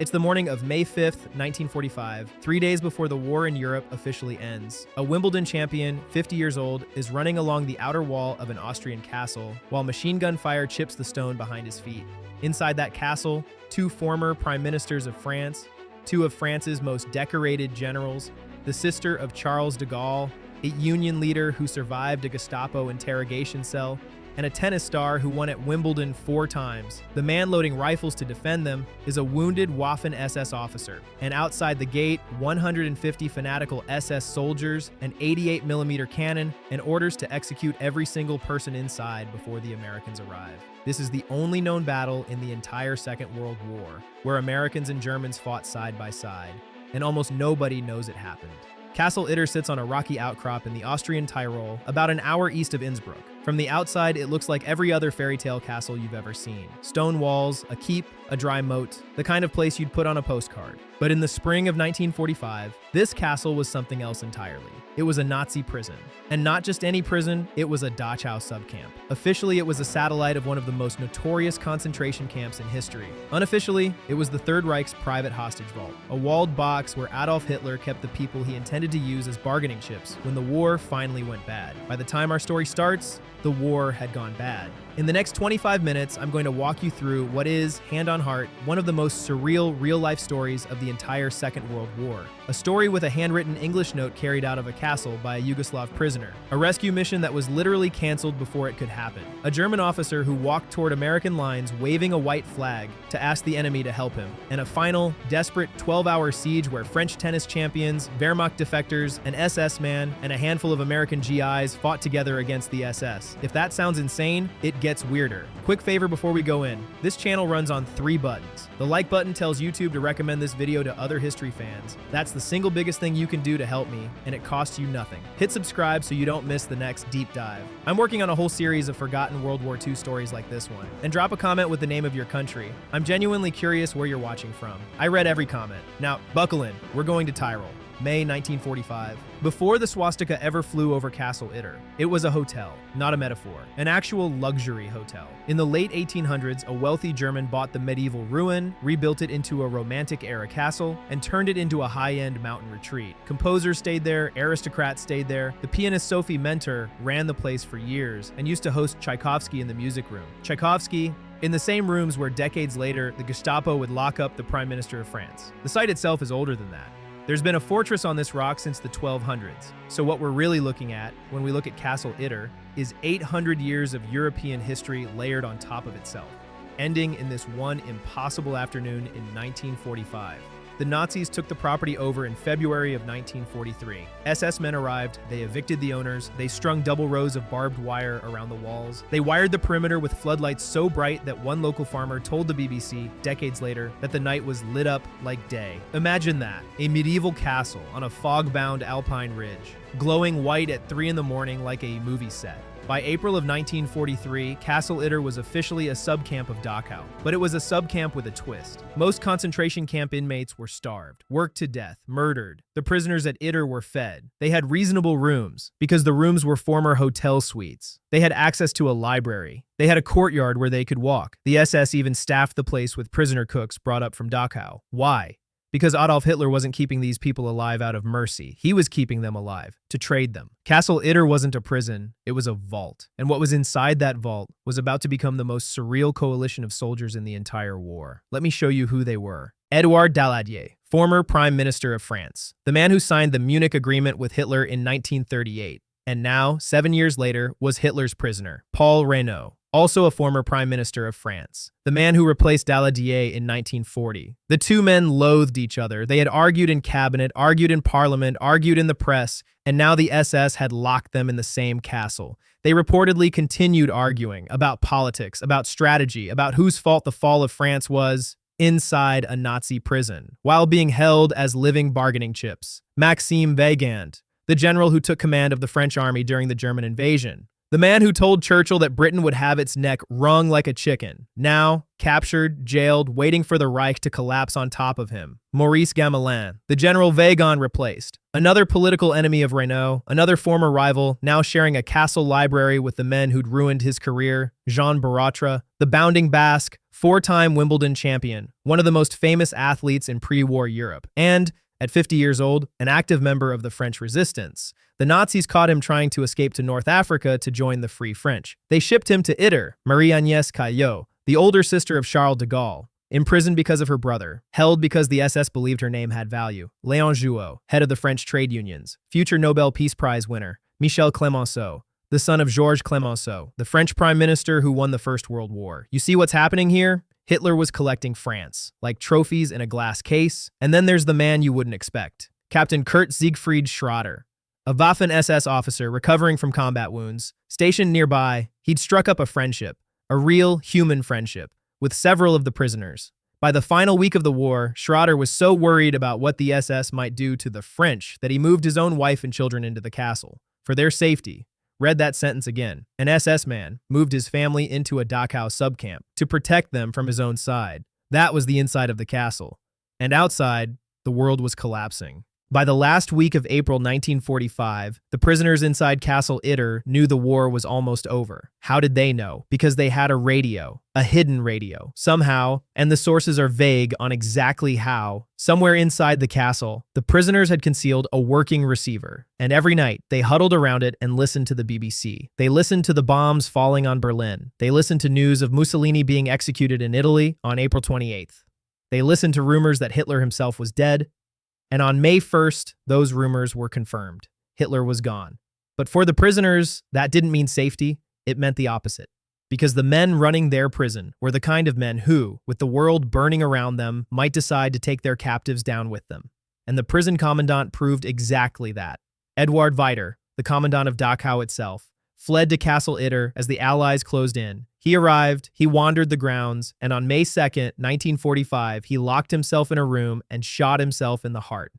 It's the morning of May 5th, 1945, 3 days before the war in Europe officially ends. A Wimbledon champion, 50 years old, is running along the outer wall of an Austrian castle, while machine gun fire chips the stone behind his feet. Inside that castle, two former prime ministers of France, two of France's most decorated generals, the sister of Charles de Gaulle, a Union leader who survived a Gestapo interrogation cell, and a tennis star who won at Wimbledon 4 times. The man loading rifles to defend them is a wounded Waffen-SS officer. And outside the gate, 150 fanatical SS soldiers, an 88mm cannon, and orders to execute every single person inside before the Americans arrive. This is the only known battle in the entire Second World War, where Americans and Germans fought side by side, and almost nobody knows it happened. Castle Itter sits on a rocky outcrop in the Austrian Tyrol, about an hour east of Innsbruck. From the outside, it looks like every other fairy tale castle you've ever seen. Stone walls, a keep, a dry moat, the kind of place you'd put on a postcard. But in the spring of 1945, this castle was something else entirely. It was a Nazi prison. And not just any prison, it was a Dachau subcamp. Officially, it was a satellite of one of the most notorious concentration camps in history. Unofficially, it was the Third Reich's private hostage vault, a walled box where Adolf Hitler kept the people he intended to use as bargaining chips when the war finally went bad. By the time our story starts, the war had gone bad. In the next 25 minutes, I'm going to walk you through what is, hand on heart, one of the most surreal real-life stories of the entire Second World War. A story with a handwritten English note carried out of a castle by a Yugoslav prisoner. A rescue mission that was literally canceled before it could happen. A German officer who walked toward American lines waving a white flag to ask the enemy to help him. And a final, desperate 12-hour siege where French tennis champions, Wehrmacht defectors, an SS man, and a handful of American GIs fought together against the SS. If that sounds insane, it gets weirder. Quick favor before we go in. This channel runs on 3 buttons. The like button tells YouTube to recommend this video to other history fans. That's the single biggest thing you can do to help me, and it costs you nothing. Hit subscribe so you don't miss the next deep dive. I'm working on a whole series of forgotten World War II stories like this one. And drop a comment with the name of your country. I'm genuinely curious where you're watching from. I read every comment. Now, buckle in. We're going to Tyrol. May 1945. Before the swastika ever flew over Castle Itter, it was a hotel, not a metaphor, an actual luxury hotel. In the late 1800s, a wealthy German bought the medieval ruin, rebuilt it into a romantic-era castle, and turned it into a high-end mountain retreat. Composers stayed there, aristocrats stayed there. The pianist Sophie Mentor ran the place for years and used to host Tchaikovsky in the music room. Tchaikovsky, in the same rooms where decades later, the Gestapo would lock up the Prime Minister of France. The site itself is older than that. There's been a fortress on this rock since the 1200s, so what we're really looking at when we look at Castle Itter is 800 years of European history layered on top of itself, ending in this one impossible afternoon in 1945. The Nazis took the property over in February of 1943. SS men arrived, they evicted the owners, they strung double rows of barbed wire around the walls. They wired the perimeter with floodlights so bright that one local farmer told the BBC, decades later, that the night was lit up like day. Imagine that, a medieval castle on a fog-bound alpine ridge, glowing white at 3 in the morning like a movie set. By April of 1943, Castle Itter was officially a subcamp of Dachau, but it was a subcamp with a twist. Most concentration camp inmates were starved, worked to death, murdered. The prisoners at Itter were fed. They had reasonable rooms, because the rooms were former hotel suites. They had access to a library. They had a courtyard where they could walk. The SS even staffed the place with prisoner cooks brought up from Dachau. Why? Because Adolf Hitler wasn't keeping these people alive out of mercy. He was keeping them alive, to trade them. Castle Itter wasn't a prison, it was a vault. And what was inside that vault was about to become the most surreal coalition of soldiers in the entire war. Let me show you who they were. Édouard Daladier, former Prime Minister of France, the man who signed the Munich Agreement with Hitler in 1938, and now, 7 years later, was Hitler's prisoner. Paul Reynaud, also a former Prime Minister of France, the man who replaced Daladier in 1940. The two men loathed each other. They had argued in cabinet, argued in parliament, argued in the press, and now the SS had locked them in the same castle. They reportedly continued arguing about politics, about strategy, about whose fault the fall of France was, inside a Nazi prison, while being held as living bargaining chips. Maxime Weygand, the general who took command of the French army during the German invasion. The man who told Churchill that Britain would have its neck wrung like a chicken. Now, captured, jailed, waiting for the Reich to collapse on top of him. Maurice Gamelin, the General Weygand replaced. Another political enemy of Reynaud, another former rival, now sharing a castle library with the men who'd ruined his career. Jean Baratra, the bounding Basque, four-time Wimbledon champion, one of the most famous athletes in pre-war Europe, and, at 50 years old, an active member of the French resistance. The Nazis caught him trying to escape to North Africa to join the Free French. They shipped him to Itter, Marie-Agnès Caillot, the older sister of Charles de Gaulle, imprisoned because of her brother, held because the SS believed her name had value. Léon Jouot, head of the French trade unions, future Nobel Peace Prize winner. Michel Clemenceau, the son of Georges Clemenceau, the French prime minister who won the First World War. You see what's happening here? Hitler was collecting France, like trophies in a glass case, and then there's the man you wouldn't expect, Captain Kurt-Siegfried Schroeder, a Waffen-SS officer recovering from combat wounds. Stationed nearby, he'd struck up a friendship, a real human friendship, with several of the prisoners. By the final week of the war, Schroeder was so worried about what the SS might do to the French that he moved his own wife and children into the castle. For their safety, read that sentence again, an SS man moved his family into a Dachau subcamp to protect them from his own side. That was the inside of the castle. And outside, the world was collapsing. By the last week of April 1945, the prisoners inside Castle Itter knew the war was almost over. How did they know? Because they had a radio, a hidden radio, somehow, and the sources are vague on exactly how. Somewhere inside the castle, the prisoners had concealed a working receiver, and every night they huddled around it and listened to the BBC. They listened to the bombs falling on Berlin. They listened to news of Mussolini being executed in Italy on April 28th. They listened to rumors that Hitler himself was dead. And on May 1st, those rumors were confirmed. Hitler was gone. But for the prisoners, that didn't mean safety. It meant the opposite. Because the men running their prison were the kind of men who, with the world burning around them, might decide to take their captives down with them. And the prison commandant proved exactly that. Eduard Weiter, the commandant of Dachau itself, fled to Castle Itter as the Allies closed in. He arrived, he wandered the grounds, and on May 2nd, 1945, he locked himself in a room and shot himself in the heart.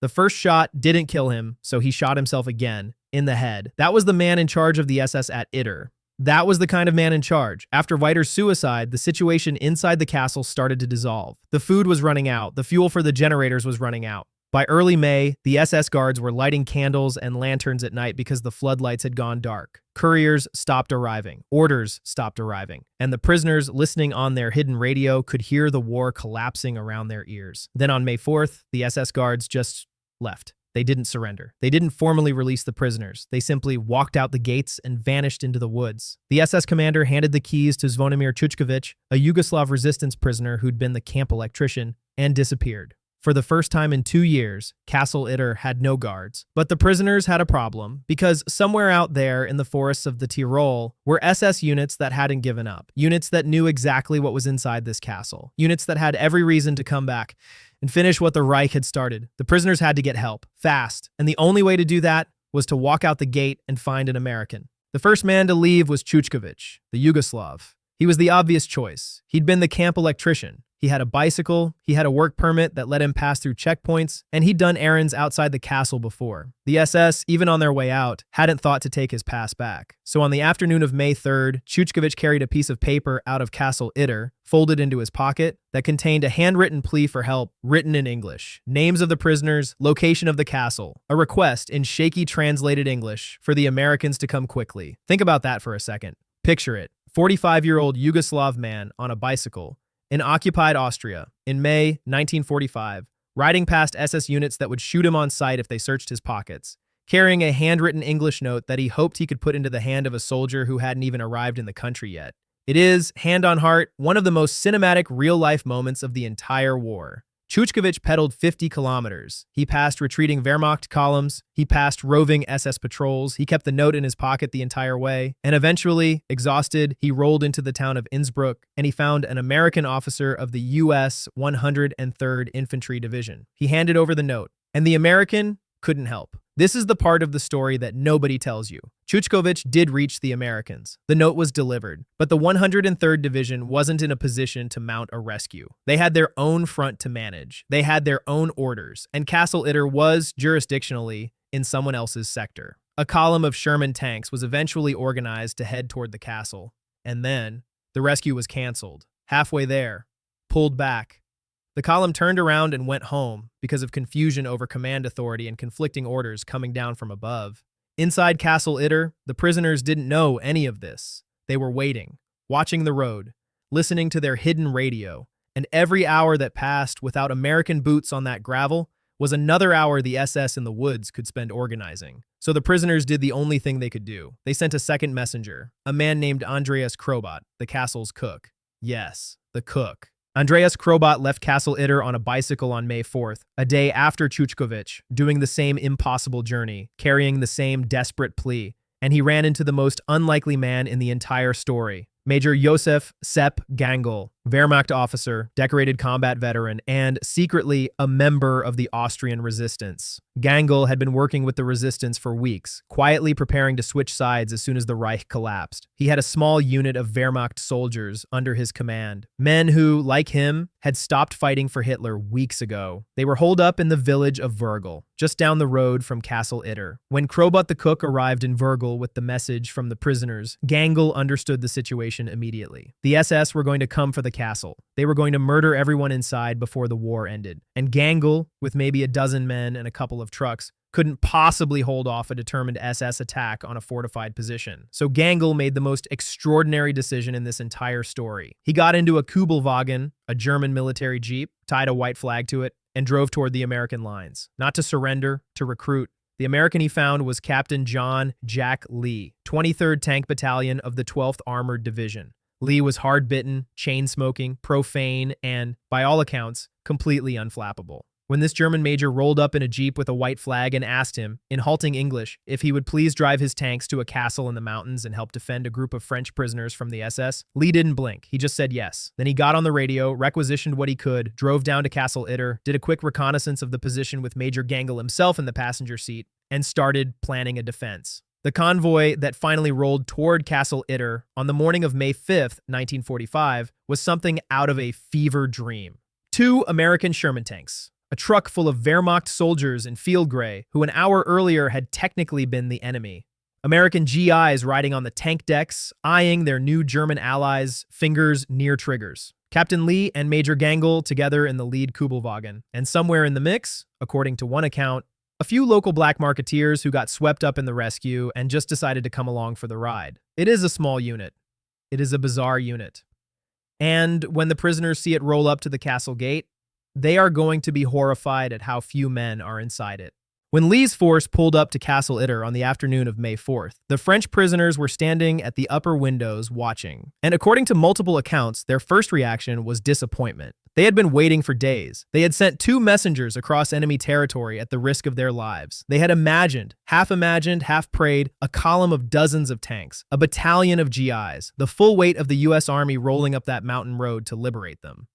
The first shot didn't kill him, so he shot himself again, in the head. That was the man in charge of the SS at Itter. That was the kind of man in charge. After Weiter's suicide, the situation inside the castle started to dissolve. The food was running out, the fuel for the generators was running out. By early May, the SS guards were lighting candles and lanterns at night because the floodlights had gone dark. Couriers stopped arriving. Orders stopped arriving. And the prisoners listening on their hidden radio could hear the war collapsing around their ears. Then on May 4th, the SS guards just left. They didn't surrender. They didn't formally release the prisoners. They simply walked out the gates and vanished into the woods. The SS commander handed the keys to Zvonimir Chuchkovich, a Yugoslav resistance prisoner who'd been the camp electrician, and disappeared. For the first time in 2 years, Castle Itter had no guards. But the prisoners had a problem, because somewhere out there in the forests of the Tyrol were SS units that hadn't given up. Units that knew exactly what was inside this castle. Units that had every reason to come back and finish what the Reich had started. The prisoners had to get help, fast. And the only way to do that was to walk out the gate and find an American. The first man to leave was Chuchkovich, the Yugoslav. He was the obvious choice. He'd been the camp electrician. He had a bicycle, he had a work permit that let him pass through checkpoints, and he'd done errands outside the castle before. The SS, even on their way out, hadn't thought to take his pass back. So on the afternoon of May 3rd, Chuchkovich carried a piece of paper out of Castle Itter, folded into his pocket, that contained a handwritten plea for help, written in English. Names of the prisoners, location of the castle, a request in shaky translated English for the Americans to come quickly. Think about that for a second. Picture it. 45-year-old Yugoslav man on a bicycle, in occupied Austria, in May 1945, riding past SS units that would shoot him on sight if they searched his pockets, carrying a handwritten English note that he hoped he could put into the hand of a soldier who hadn't even arrived in the country yet. It is, hand on heart, one of the most cinematic real-life moments of the entire war. Chuchkovich pedaled 50 kilometers. He passed retreating Wehrmacht columns. He passed roving SS patrols. He kept the note in his pocket the entire way. And eventually, exhausted, he rolled into the town of Innsbruck, and he found an American officer of the U.S. 103rd Infantry Division. He handed over the note, and the American couldn't help. This is the part of the story that nobody tells you. Chuchkovich did reach the Americans. The note was delivered, but the 103rd Division wasn't in a position to mount a rescue. They had their own front to manage. They had their own orders, and Castle Itter was, jurisdictionally, in someone else's sector. A column of Sherman tanks was eventually organized to head toward the castle, and then the rescue was canceled. Halfway there, pulled back. The column turned around and went home because of confusion over command authority and conflicting orders coming down from above. Inside Castle Itter, the prisoners didn't know any of this. They were waiting, watching the road, listening to their hidden radio. And every hour that passed without American boots on that gravel was another hour the SS in the woods could spend organizing. So the prisoners did the only thing they could do. They sent a second messenger, a man named Andreas Krobot, the castle's cook. Yes, the cook. Andreas Krobot left Castle Itter on a bicycle on May 4th, a day after Chuchkovich, doing the same impossible journey, carrying the same desperate plea. And he ran into the most unlikely man in the entire story, Major Josef Sepp Gangl, Wehrmacht officer, decorated combat veteran, and secretly a member of the Austrian resistance. Gangl had been working with the resistance for weeks, quietly preparing to switch sides as soon as the Reich collapsed. He had a small unit of Wehrmacht soldiers under his command, men who, like him, had stopped fighting for Hitler weeks ago. They were holed up in the village of Wurgl, just down the road from Castle Itter. When Krobot the cook arrived in Wurgl with the message from the prisoners, Gangl understood the situation immediately. The SS were going to come for the castle. They were going to murder everyone inside before the war ended. And Gangl, with maybe a dozen men and a couple of trucks, couldn't possibly hold off a determined SS attack on a fortified position. So Gangl made the most extraordinary decision in this entire story. He got into a Kubelwagen, a German military jeep, tied a white flag to it, and drove toward the American lines. Not to surrender, to recruit. The American he found was Captain John Jack Lee, 23rd Tank Battalion of the 12th Armored Division. Lee was hard-bitten, chain-smoking, profane, and, by all accounts, completely unflappable. When this German major rolled up in a jeep with a white flag and asked him, in halting English, if he would please drive his tanks to a castle in the mountains and help defend a group of French prisoners from the SS, Lee didn't blink. He just said yes. Then he got on the radio, requisitioned what he could, drove down to Castle Itter, did a quick reconnaissance of the position with Major Gangl himself in the passenger seat, and started planning a defense. The convoy that finally rolled toward Castle Itter on the morning of May 5th, 1945, was something out of a fever dream. 2 American Sherman tanks, a truck full of Wehrmacht soldiers in field gray who an hour earlier had technically been the enemy. American GIs riding on the tank decks, eyeing their new German allies, fingers near triggers. Captain Lee and Major Gangl together in the lead Kubelwagen. And somewhere in the mix, according to one account, a few local black marketeers who got swept up in the rescue and just decided to come along for the ride. It is a small unit. It is a bizarre unit. And when the prisoners see it roll up to the castle gate, they are going to be horrified at how few men are inside it. When Lee's force pulled up to Castle Itter on the afternoon of May 4th, the French prisoners were standing at the upper windows watching. And according to multiple accounts, their first reaction was disappointment. They had been waiting for days. They had sent 2 messengers across enemy territory at the risk of their lives. They had imagined, half prayed, a column of dozens of tanks, a battalion of GIs, the full weight of the U.S. Army rolling up that mountain road to liberate them.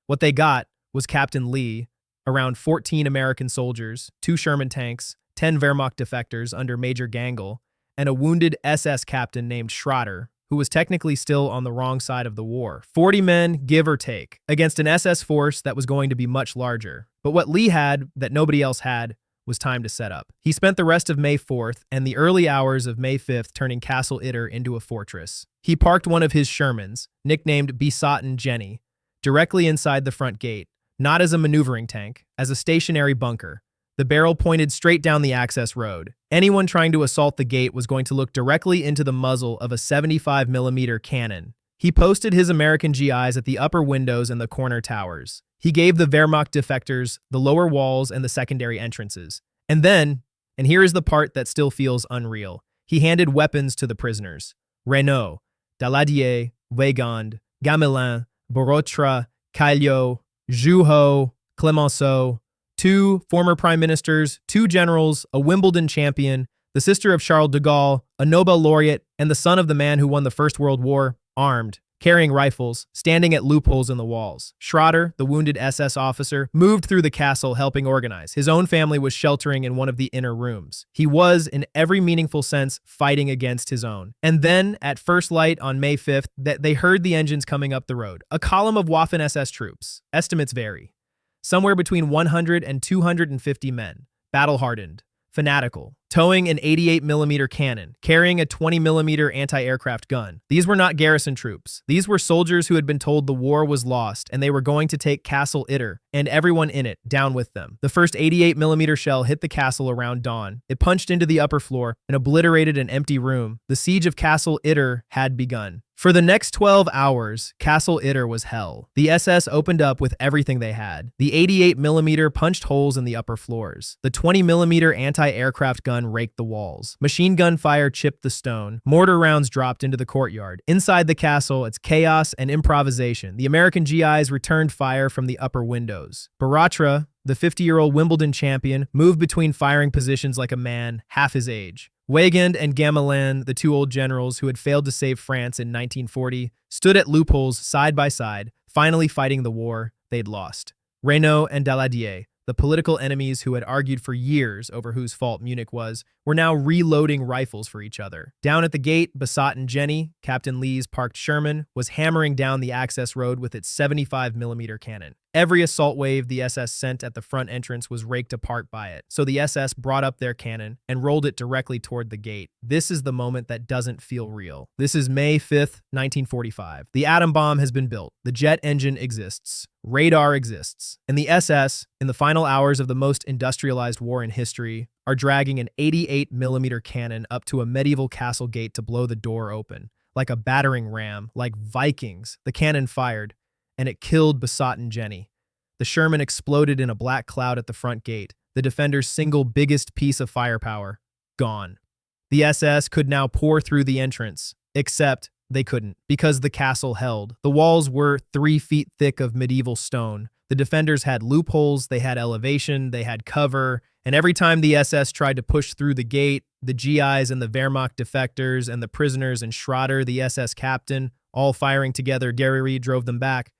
What they got was Captain Lee, around 14 American soldiers, 2 Sherman tanks, 10 Wehrmacht defectors under Major Gangl, and a wounded SS captain named Schroeder, who was technically still on the wrong side of the war. 40 men, give or take, against an SS force that was going to be much larger. But what Lee had, that nobody else had, was time to set up. He spent the rest of May 4th and the early hours of May 5th turning Castle Itter into a fortress. He parked one of his Shermans, nicknamed Besotten Jenny, directly inside the front gate, not as a maneuvering tank, as a stationary bunker. The barrel pointed straight down the access road. Anyone trying to assault the gate was going to look directly into the muzzle of a 75mm cannon. He posted his American GIs at the upper windows and the corner towers. He gave the Wehrmacht defectors the lower walls and the secondary entrances. And then, and here is the part that still feels unreal, he handed weapons to the prisoners. Renaud, Daladier, Weygand, Gamelin, Borotra, Caillot, Jouhot, Clemenceau, 2 former prime ministers, 2 generals, a Wimbledon champion, the sister of Charles de Gaulle, a Nobel laureate, and the son of the man who won the First World War, armed, carrying rifles, standing at loopholes in the walls. Schroeder, the wounded SS officer, moved through the castle helping organize. His own family was sheltering in one of the inner rooms. He was, in every meaningful sense, fighting against his own. And then, at first light on May 5th, they heard the engines coming up the road. A column of Waffen-SS troops. Estimates vary. Somewhere between 100 and 250 men. Battle-hardened. Fanatical, towing an 88mm cannon, carrying a 20mm anti-aircraft gun. These were not garrison troops. These were soldiers who had been told the war was lost and they were going to take Castle Itter and everyone in it down with them. The first 88mm shell hit the castle around dawn. It punched into the upper floor and obliterated an empty room. The siege of Castle Itter had begun. For the next 12 hours, Castle Itter was hell. The SS opened up with everything they had. The 88mm punched holes in the upper floors. The 20mm anti-aircraft gun raked the walls. Machine gun fire chipped the stone. Mortar rounds dropped into the courtyard. Inside the castle, it's chaos and improvisation. The American GIs returned fire from the upper windows. Baratra, the 50-year-old Wimbledon champion, moved between firing positions like a man half his age. Weygand and Gamelin, the two old generals who had failed to save France in 1940, stood at loopholes side by side, finally fighting the war they'd lost. Reynaud and Daladier, the political enemies who had argued for years over whose fault Munich was, were now reloading rifles for each other. Down at the gate, Besat and Jenny, Captain Lee's parked Sherman, was hammering down the access road with its 75mm cannon. Every assault wave the SS sent at the front entrance was raked apart by it, so the SS brought up their cannon and rolled it directly toward the gate. This is the moment that doesn't feel real. This is May 5th, 1945. The atom bomb has been built. The jet engine exists. Radar exists. And the SS, in the final hours of the most industrialized war in history, are dragging an 88mm cannon up to a medieval castle gate to blow the door open. Like a battering ram, like Vikings, the cannon fired, and it killed Besat and Jenny. The Sherman exploded in a black cloud at the front gate, the defenders' single biggest piece of firepower, gone. The SS could now pour through the entrance, except they couldn't, because the castle held. The walls were 3 feet thick of medieval stone. The defenders had loopholes, they had elevation, they had cover, and every time the SS tried to push through the gate, the GIs and the Wehrmacht defectors and the prisoners and Schroeder, the SS captain, all firing together, Guerrieri drove them back.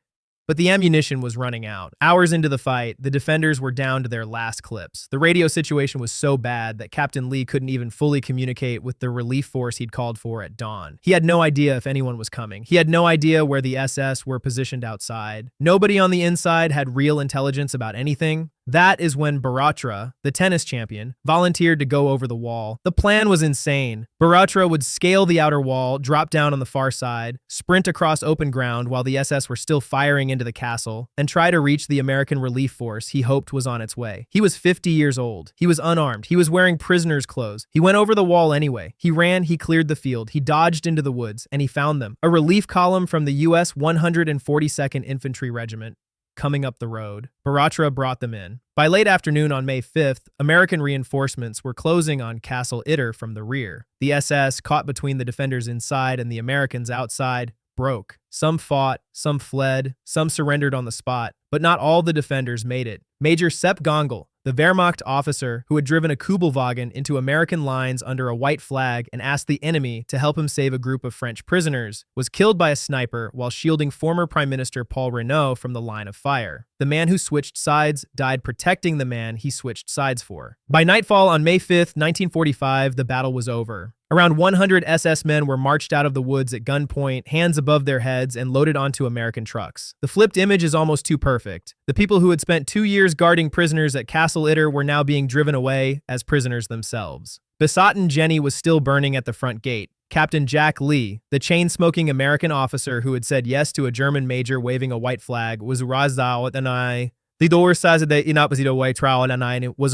But the ammunition was running out. Hours into the fight, the defenders were down to their last clips. The radio situation was so bad that Captain Lee couldn't even fully communicate with the relief force he'd called for at dawn. He had no idea if anyone was coming. He had no idea where the SS were positioned outside. Nobody on the inside had real intelligence about anything. That is when Baratra, the tennis champion, volunteered to go over the wall. The plan was insane. Baratra would scale the outer wall, drop down on the far side, sprint across open ground while the SS were still firing into the castle, and try to reach the American relief force he hoped was on its way. He was 50 years old. He was unarmed. He was wearing prisoner's clothes. He went over the wall anyway. He ran, he cleared the field, he dodged into the woods, and he found them. A relief column from the U.S. 142nd Infantry Regiment coming up the road. Baratra brought them in. By late afternoon on May 5th, American reinforcements were closing on Castle Itter from the rear. The SS, caught between the defenders inside and the Americans outside, broke. Some fought, some fled, some surrendered on the spot, but not all the defenders made it. Major Sepp Gongel, the Wehrmacht officer who had driven a Kubelwagen into American lines under a white flag and asked the enemy to help him save a group of French prisoners, was killed by a sniper while shielding former Prime Minister Paul Reynaud from the line of fire. The man who switched sides died protecting the man he switched sides for. By nightfall on May 5th, 1945, the battle was over. Around 100 SS men were marched out of the woods at gunpoint, hands above their heads, and loaded onto American trucks. The flipped image is almost too perfect. The people who had spent 2 years guarding prisoners at Castle Itter were now being driven away as prisoners themselves. Besat and Jenny was still burning at the front gate. Captain Jack Lee, the chain-smoking American officer who had said yes to a German major waving a white flag, was was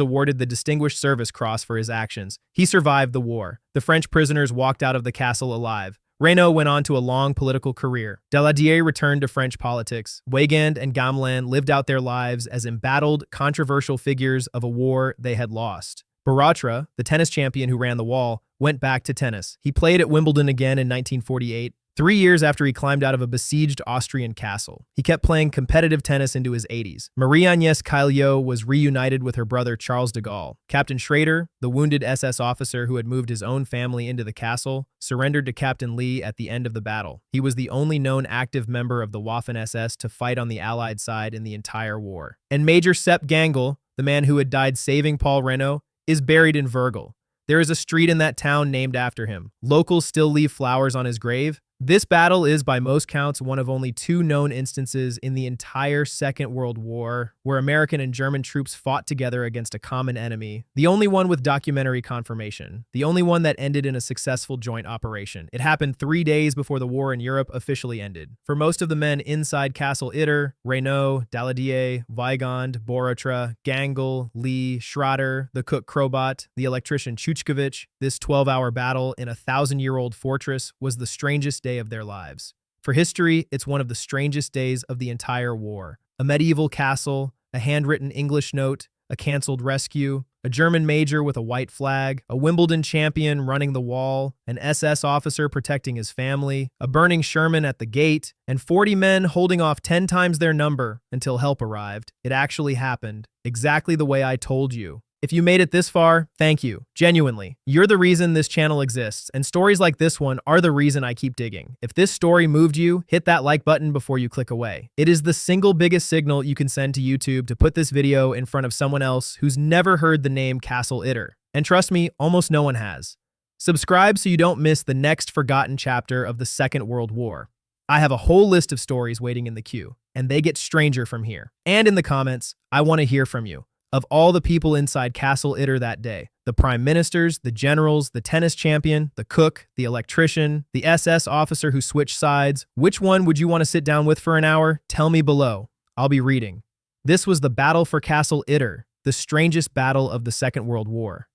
awarded the Distinguished Service Cross for his actions. He survived the war. The French prisoners walked out of the castle alive. Reynaud went on to a long political career. Daladier returned to French politics. Weygand and Gamelin lived out their lives as embattled, controversial figures of a war they had lost. Baratra, the tennis champion who ran the wall, went back to tennis. He played at Wimbledon again in 1948. 3 years after he climbed out of a besieged Austrian castle. He kept playing competitive tennis into his 80s. Marie-Agnès Caillot was reunited with her brother Charles de Gaulle. Captain Schrader, the wounded SS officer who had moved his own family into the castle, surrendered to Captain Lee at the end of the battle. He was the only known active member of the Waffen-SS to fight on the Allied side in the entire war. And Major Sepp Gangel, the man who had died saving Paul Reynaud, is buried in Vergel. There is a street in that town named after him. Locals still leave flowers on his grave. This battle is, by most counts, one of only 2 known instances in the entire Second World War where American and German troops fought together against a common enemy. The only one with documentary confirmation. The only one that ended in a successful joint operation. It happened 3 days before the war in Europe officially ended. For most of the men inside Castle Itter, Reynaud, Daladier, Weygand, Baratra, Gangel, Lee, Schroeder, the cook Krobot, the electrician Chuchkovich, this 12-hour battle in a 1,000-year-old fortress was the strangest day day of their lives. For history, it's one of the strangest days of the entire war. A medieval castle, a handwritten English note, a canceled rescue, a German major with a white flag, a Wimbledon champion running the wall, an SS officer protecting his family, a burning Sherman at the gate, and 40 men holding off 10 times their number until help arrived. It actually happened, exactly the way I told you. If you made it this far, thank you. Genuinely. You're the reason this channel exists, and stories like this one are the reason I keep digging. If this story moved you, hit that like button before you click away. It is the single biggest signal you can send to YouTube to put this video in front of someone else who's never heard the name Castle Itter. And trust me, almost no one has. Subscribe so you don't miss the next forgotten chapter of the Second World War. I have a whole list of stories waiting in the queue, and they get stranger from here. And in the comments, I want to hear from you. Of all the people inside Castle Itter that day, the prime ministers, the generals, the tennis champion, the cook, the electrician, the SS officer who switched sides, which one would you want to sit down with for an hour? Tell me below. I'll be reading. This was the battle for Castle Itter, the strangest battle of the Second World War.